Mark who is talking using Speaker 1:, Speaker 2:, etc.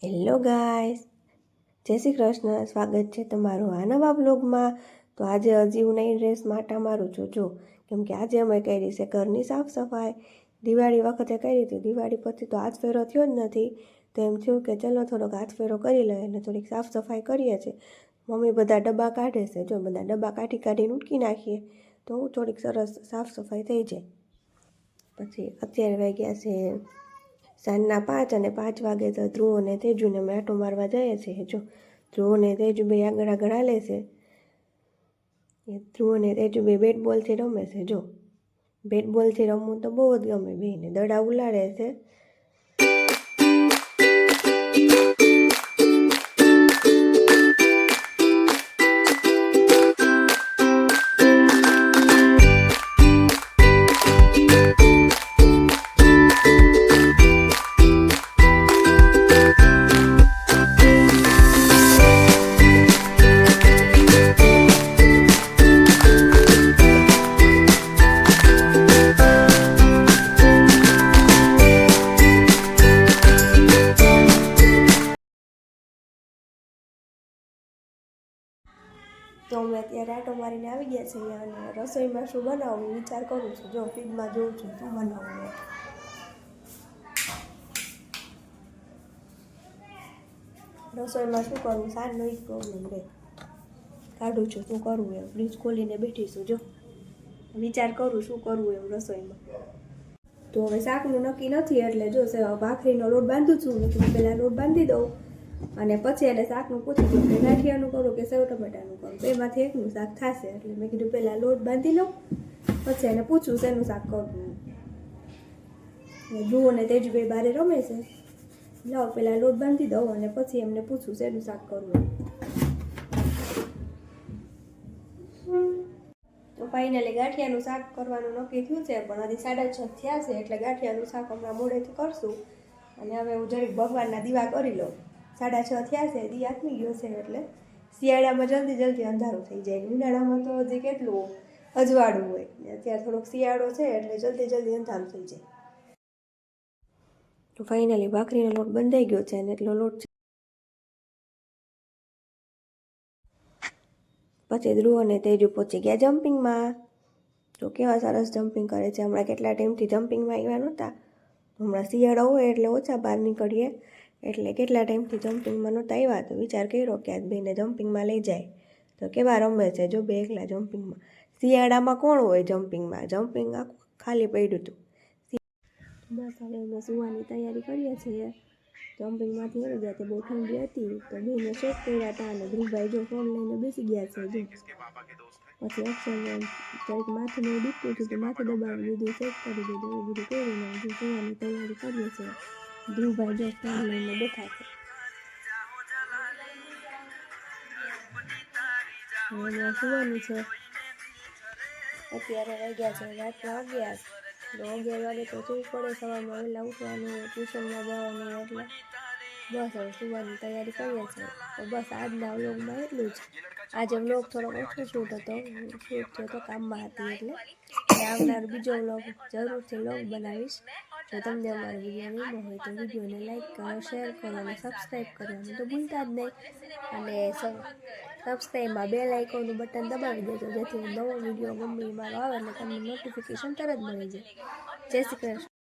Speaker 1: Hello guys, જય શ્રી કૃષ્ણ. સ્વાગત છે તમારું આ નવા બ્લોગમાં. તો આજે હજી હું નહીં ડ્રેસ માટા મારું છું જો, કેમ કે આજે અમે કરી છે ઘરની સાફ સફાઈ. દિવાળી વખતે કરી હતી, દિવાળી પછી તો હાથ ફેરો થયો જ નથી, તો એમ થયું કે ચલો થોડોક હાથ ફેરો કરી લઈએ અને થોડીક સાફ સફાઈ કરીએ છીએ. મમ્મી બધા ડબ્બા કાઢે છે, જો બધા ડબ્બા કાઢીને ઉટકી નાખીએ તો થોડીક સરસ સાફ સફાઈ થઈ જાય. પછી અત્યારે વાગ્યા છે સાંજના 5 અને 5 વાગે તો ધ્રુવ અને તેજુને અમે આંટો મારવા જઈએ છીએ. જો ધ્રુવ અને તેજુ બે આગળ હાલે છે. ધ્રુવ અને તેજુ બે બેટ બોલથી રમે છે. જો બેટ બોલથી રમવું તો બહુ જ ગમે, બેને દડા ઉલાડે છે. તો અમે અત્યારે આંટો મારીને આવી ગયા છીએ અને રસોઈમાં શું બનાવવું વિચાર કરું છું. જો ફ્રીજમાં જોઉં છું શું બનાવવું. રસોઈમાં શું કરવું, સારનો જ પ્રોબ્લેમ રહે. કાઢું છું શું કરવું એમ, ફ્રીજ ખોલીને બેઠીશું. જો વિચાર કરું શું કરવું એમ રસોઈમાં. તો હવે શાકનું નક્કી નથી, એટલે જો ભાખરીનો લોટ બાંધું છું. મેં પહેલાં લોટ બાંધી દઉં અને પછી એને શાકનું પૂછી દઉં કે ગાંઠિયાનું કરું કે સેવ ટમેટાનું કરું, બેમાંથી એકનું શાક થશે. એટલે મેં કીધું પહેલાં લોટ બાંધી લઉં, પછી એને પૂછું શેનું શાક કરવું. ધ્રુવ અને તેજ બે બારે રમે છે. લાવ પહેલાં લોટ બાંધી દઉં અને પછી એમને પૂછું શેનું શાક કરવું. તો ફાઇનલી ગાંઠિયાનું શાક કરવાનું નક્કી થયું છે, પણ હજી 6:30 થયા છે, એટલે ગાંઠિયાનું શાક હમણાં મોડેથી કરશું. અને હવે હું જરીક ભગવાનના દીવા કરી લઉં. 6:30 થયા છે, દી આથમી ગયો છે. એટલે શિયાળામાં જલ્દી અંધારું થઈ જાય. ઉનાળામાં તો હજી કેટલું અજવાળું હોય, અત્યારે થોડોક શિયાળો છે એટલે જલ્દી અંધારું થઈ જાય. તો ફાઇનલી ભાખરીનો લોટ બંધાઈ ગયો છે અને એટલો લોટ છે. પછી ધ્રુવ અને તેજુ પહોંચી ગયા જમ્પિંગમાં. તો કેવા સરસ જમ્પિંગ કરે છે. હમણાં કેટલા ટાઈમથી જમ્પિંગમાં આવ્યા નહોતા. હમણાં શિયાળો હોય એટલે ઓછા બહાર નીકળીએ, એટલે કેટલા ટાઈમથી જમ્પિંગમાં નહોતા આવ્યા. તો વિચાર કર્યો કે આજ બેને જમ્પિંગમાં લઈ જાય. તો કેવા રમે છે જો બે એકલા જમ્પિંગમાં. શિયાળામાં કોણ હોય જમ્પિંગમાં, જમ્પિંગ આખું ખાલી પડ્યું હતું. બસ હવે અમે સુવાની તૈયારી કરીએ છીએ. જમ્પિંગમાંથી આવી ગયા, તો બહુ ઠંડી હતી તો બેને શેક કર્યા હતા અને ધ્રુવભાઈ જો ફોન લઈને બેસી ગયા છે. જો પછી અક્ષરને કંઈક માથું દુખતું હતું તો માથું દબાવી દીધું, શેક કરી દીધું, એવું બધું કરીને જો સુવાની તૈયારી કરીએ છીએ. ધ્રુવભાઈ જો ફોન લઈને બેઠા છે. હવે સુવાનું છે. અત્યારે વાગ્યા છે રાતના 11. 11 વાગે તો સૂવું પડે, સવારમાં વહેલા ઉઠવાનું, ટ્યુશનમાં જવાનું, એટલે બસ હવે સુવાની તૈયારી કરીએ છીએ. તો બસ આજના વ્લોગમાં એટલું જ. આજે વ્લોગ થોડોક ઓછો શૂટ થયો તો કામમાં હતી, એટલે આવનાર બીજો વ્લોગ જરૂરથી વ્લોગ બનાવીશ. જો તમને અમારો વિડીયો ગમ્યો હોય તો વિડીયોને લાઈક કરો, શેર કરો અને સબસ્ક્રાઈબ કરવાનું તો ભૂલતા જ નહીં. અને સબસ્ક્રાઈબમાં બેલ આઇકોનનું બટન દબાવી દેજો, જેથી નવો વિડીયો ગમે મારો આવે એટલે તમને નોટિફિકેશન તરત મળી જાય. જય શ્રી કૃષ્ણ.